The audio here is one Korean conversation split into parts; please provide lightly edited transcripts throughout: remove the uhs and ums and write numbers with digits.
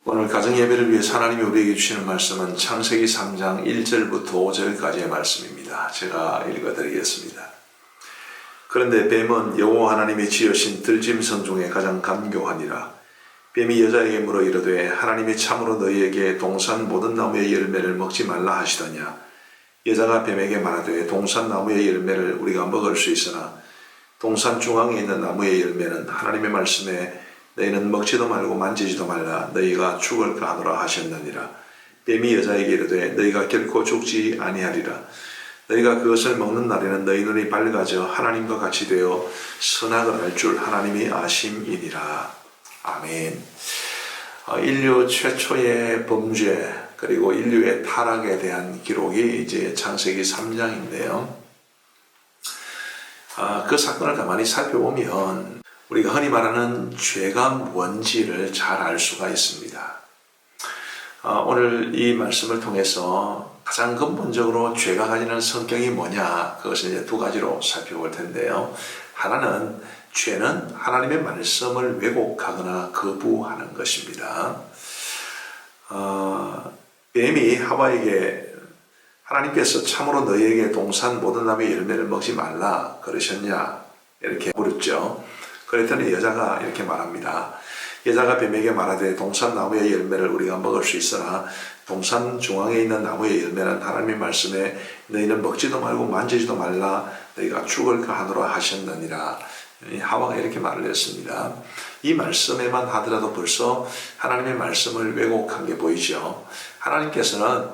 오늘 가정예배를 위해서 하나님이 우리에게 주시는 말씀은 창세기 3장 1절부터 5절까지의 말씀입니다. 제가 읽어드리겠습니다. 그런데 뱀은 여호와 하나님이 지으신 들짐승 중에 가장 간교하니라. 뱀이 여자에게 물어 이르되 하나님이 참으로 너희에게 동산 모든 나무의 열매를 먹지 말라 하시더냐. 여자가 뱀에게 말하되 동산 나무의 열매를 우리가 먹을 수 있으나 동산 중앙에 있는 나무의 열매는 하나님의 말씀에 너희는 먹지도 말고 만지지도 말라 너희가 죽을까 하노라 하셨느니라. 뱀이 여자에게 이르되 너희가 결코 죽지 아니하리라. 너희가 그것을 먹는 날에는 너희 눈이 밝아져 하나님과 같이 되어 선악을 알 줄 하나님이 아심이니라. 아멘. 인류 최초의 범죄 그리고 인류의 타락에 대한 기록이 이제 창세기 3장인데요. 그 사건을 가만히 살펴보면 우리가 흔히 말하는 죄가 뭔지를 잘 알 수가 있습니다. 오늘 이 말씀을 통해서 가장 근본적으로 죄가 가지는 성격이 뭐냐, 그것을 이제 두 가지로 살펴볼 텐데요. 하나는 죄는 하나님의 말씀을 왜곡하거나 거부하는 것입니다. 뱀이 하와에게 하나님께서 참으로 너희에게 동산 모든 나무의 열매를 먹지 말라 그러셨냐 이렇게 물었죠. 그랬더니 여자가 이렇게 말합니다. 여자가 뱀에게 말하되 동산 나무의 열매를 우리가 먹을 수 있으나 동산 중앙에 있는 나무의 열매는 하나님의 말씀에 너희는 먹지도 말고 만지지도 말라 너희가 죽을까 하노라 하셨느니라. 하와가 이렇게 말을 했습니다. 이 말씀에만 하더라도 벌써 하나님의 말씀을 왜곡한 게 보이죠. 하나님께서는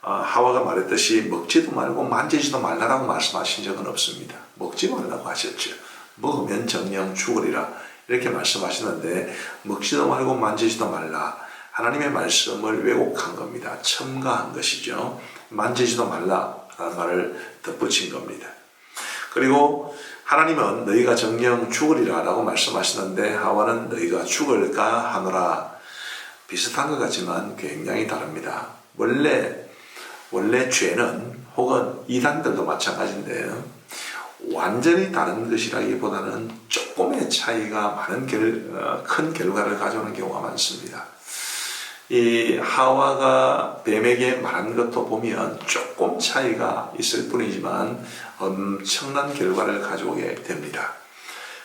하와가 말했듯이 먹지도 말고 만지지도 말라라고 말씀하신 적은 없습니다. 먹지 말라고 하셨죠. 먹으면 정녕 죽으리라 이렇게 말씀하시는데 먹지도 말고 만지지도 말라, 하나님의 말씀을 왜곡한 겁니다. 첨가한 것이죠. 만지지도 말라라는 말을 덧붙인 겁니다. 그리고 하나님은 너희가 정녕 죽으리라 라고 말씀하시는데 하와는 너희가 죽을까 하노라. 비슷한 것 같지만 굉장히 다릅니다. 원래 죄는 혹은 이단들도 마찬가지인데요. 완전히 다른 것이라기보다는 조금의 차이가 많은 큰 결과를 가져오는 경우가 많습니다. 이 하와가 뱀에게 말한 것도 보면 조금 차이가 있을 뿐이지만 엄청난 결과를 가져오게 됩니다.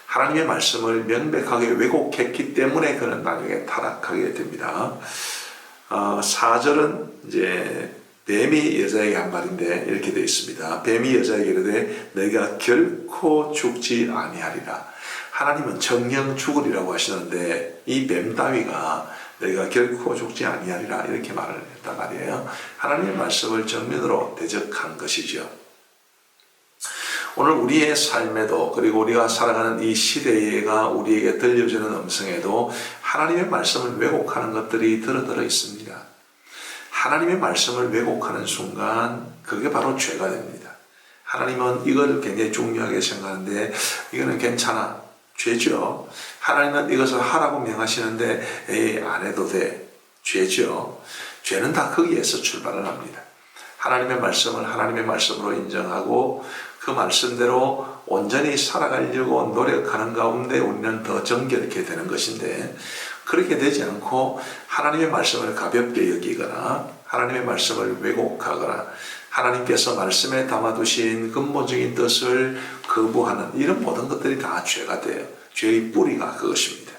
하나님의 말씀을 명백하게 왜곡했기 때문에 그는 나중에 타락하게 됩니다. 4절은 이제 뱀이 여자에게 한 말인데 이렇게 되어 있습니다. 뱀이 여자에게 이르되 너희가 결코 죽지 아니하리라. 하나님은 정녕 죽으리라고 하시는데 이 뱀 따위가 너희가 결코 죽지 아니하리라 이렇게 말을 했단 말이에요. 하나님의 말씀을 정면으로 대적한 것이죠. 오늘 우리의 삶에도 그리고 우리가 살아가는 이 시대가 우리에게 들려주는 음성에도 하나님의 말씀을 왜곡하는 것들이 들어 있습니다. 하나님의 말씀을 왜곡하는 순간 그게 바로 죄가 됩니다. 하나님은 이걸 굉장히 중요하게 생각하는데 이거는 괜찮아, 죄죠. 하나님은 이것을 하라고 명하시는데 에이 안 해도 돼, 죄죠. 죄는 다 거기에서 출발을 합니다. 하나님의 말씀을 하나님의 말씀으로 인정하고 그 말씀대로 온전히 살아가려고 노력하는 가운데 우리는 더 정결케 되는 것인데, 그렇게 되지 않고 하나님의 말씀을 가볍게 여기거나 하나님의 말씀을 왜곡하거나 하나님께서 말씀에 담아두신 근본적인 뜻을 거부하는 이런 모든 것들이 다 죄가 돼요. 죄의 뿌리가 그것입니다.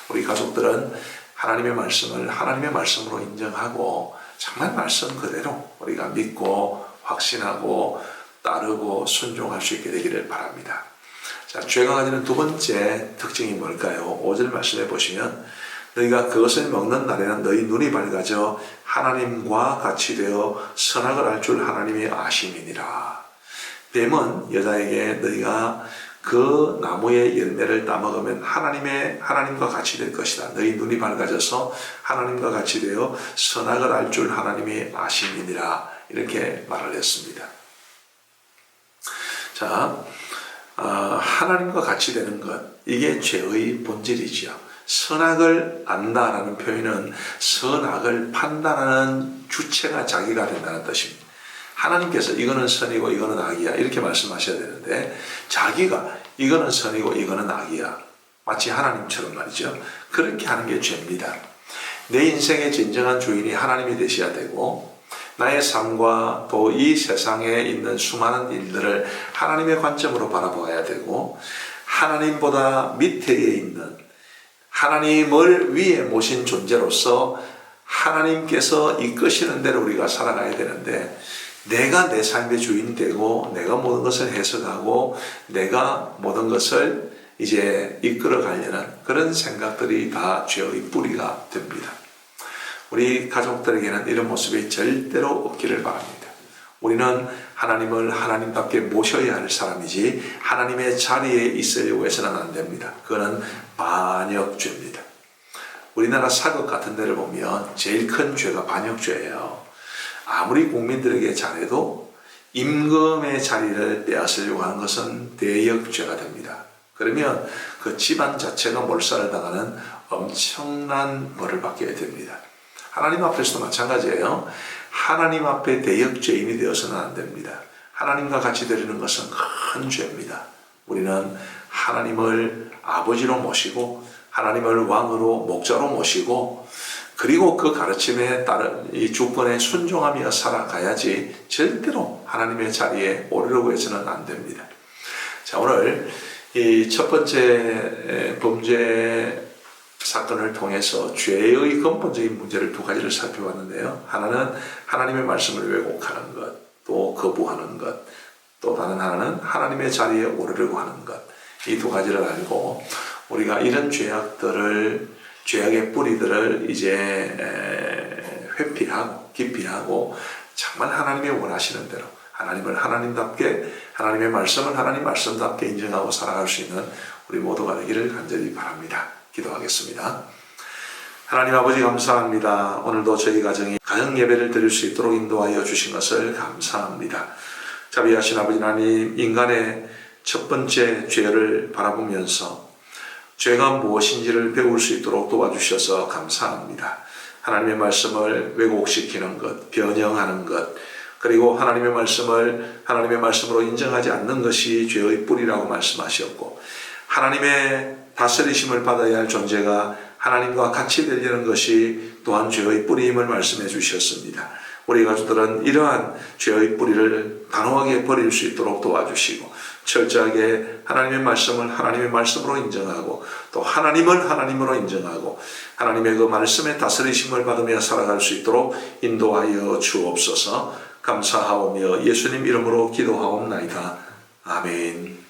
우리 가족들은 하나님의 말씀을 하나님의 말씀으로 인정하고 정말 말씀 그대로 우리가 믿고 확신하고 따르고 순종할 수 있게 되기를 바랍니다. 자, 죄가 가지는 두 번째 특징이 뭘까요? 5절 말씀해 보시면 너희가 그것을 먹는 날에는 너희 눈이 밝아져 하나님과 같이 되어 선악을 알 줄 하나님이 아심이니라. 뱀은 여자에게 너희가 그 나무의 열매를 따먹으면 하나님과 같이 될 것이다. 너희 눈이 밝아져서 하나님과 같이 되어 선악을 알 줄 하나님이 아심이니라. 이렇게 말을 했습니다. 자, 하나님과 같이 되는 것, 이게 죄의 본질이죠. 선악을 안다라는 표현은 선악을 판단하는 주체가 자기가 된다는 뜻입니다. 하나님께서 이거는 선이고 이거는 악이야 이렇게 말씀하셔야 되는데 자기가 이거는 선이고 이거는 악이야 마치 하나님처럼 말이죠. 그렇게 하는 게 죄입니다. 내 인생의 진정한 주인이 하나님이 되셔야 되고 나의 삶과 또 이 세상에 있는 수많은 일들을 하나님의 관점으로 바라봐야 되고 하나님보다 밑에 있는 하나님을 위에 모신 존재로서 하나님께서 이끄시는 대로 우리가 살아가야 되는데 내가 내 삶의 주인이 되고 내가 모든 것을 해석하고 내가 모든 것을 이제 이끌어 가려는 그런 생각들이 다 죄의 뿌리가 됩니다. 우리 가족들에게는 이런 모습이 절대로 없기를 바랍니다. 우리는 하나님을 하나님답게 모셔야 할 사람이지 하나님의 자리에 있으려고 해서는 안 됩니다. 그거는 반역죄입니다. 우리나라 사극 같은 데를 보면 제일 큰 죄가 반역죄예요. 아무리 국민들에게 잘해도 임금의 자리를 빼앗으려고 하는 것은 대역죄가 됩니다. 그러면 그 집안 자체가 몰살을 당하는 엄청난 벌을 받게 됩니다. 하나님 앞에서도 마찬가지예요. 하나님 앞에 대역죄인이 되어서는 안 됩니다. 하나님과 같이 되려는 것은 큰 죄입니다. 우리는 하나님을 아버지로 모시고 하나님을 왕으로 목자로 모시고 그리고 그 가르침에 따른 이 주권에 순종하며 살아가야지 절대로 하나님의 자리에 오르려고 해서는 안 됩니다. 자, 오늘 이 첫 번째 범죄 사건을 통해서 죄의 근본적인 문제를 두 가지를 살펴봤는데요. 하나는 하나님의 말씀을 왜곡하는 것, 또 거부하는 것, 또 다른 하나는 하나님의 자리에 오르려고 하는 것. 이 두 가지를 알고 우리가 이런 죄악의 뿌리들을 이제 회피하고 기피하고 정말 하나님이 원하시는 대로 하나님을 하나님답게 하나님의 말씀을 하나님 말씀답게 인정하고 살아갈 수 있는 우리 모두가 되기를 간절히 바랍니다. 기도하겠습니다. 하나님 아버지 감사합니다. 오늘도 저희 가정이 가정 예배를 드릴 수 있도록 인도하여 주신 것을 감사합니다. 자비하신 아버지 하나님, 인간의 첫 번째 죄를 바라보면서 죄가 무엇인지를 배울 수 있도록 도와주셔서 감사합니다. 하나님의 말씀을 왜곡시키는 것, 변형하는 것, 그리고 하나님의 말씀을 하나님의 말씀으로 인정하지 않는 것이 죄의 뿌리라고 말씀하셨고 하나님의 다스리심을 받아야 할 존재가 하나님과 같이 되려는 것이 또한 죄의 뿌리임을 말씀해 주셨습니다. 우리 가족들은 이러한 죄의 뿌리를 단호하게 버릴 수 있도록 도와주시고 철저하게 하나님의 말씀을 하나님의 말씀으로 인정하고 또 하나님을 하나님으로 인정하고 하나님의 그 말씀의 다스리심을 받으며 살아갈 수 있도록 인도하여 주옵소서. 감사하오며 예수님 이름으로 기도하옵나이다. 아멘.